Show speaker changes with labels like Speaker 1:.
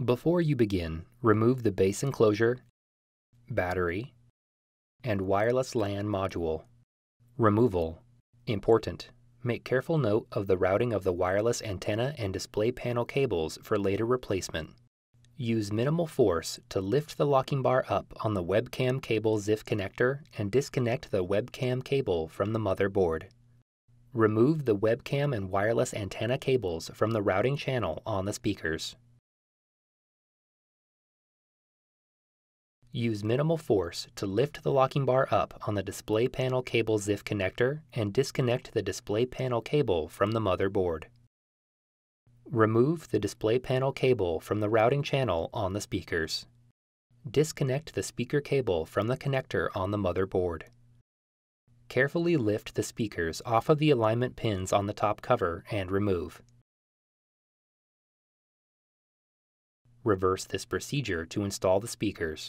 Speaker 1: Before you begin, remove the base enclosure, battery, and wireless LAN module. Removal. Important. Make careful note of the routing of the wireless antenna and display panel cables for later replacement. Use minimal force to lift the locking bar up on the webcam cable ZIF connector and disconnect the webcam cable from the motherboard. Remove the webcam and wireless antenna cables from the routing channel on the speakers. Use minimal force to lift the locking bar up on the display panel cable ZIF connector and disconnect the display panel cable from the motherboard. Remove the display panel cable from the routing channel on the speakers. Disconnect the speaker cable from the connector on the motherboard. Carefully lift the speakers off of the alignment pins on the top cover and remove. Reverse this procedure to install the speakers.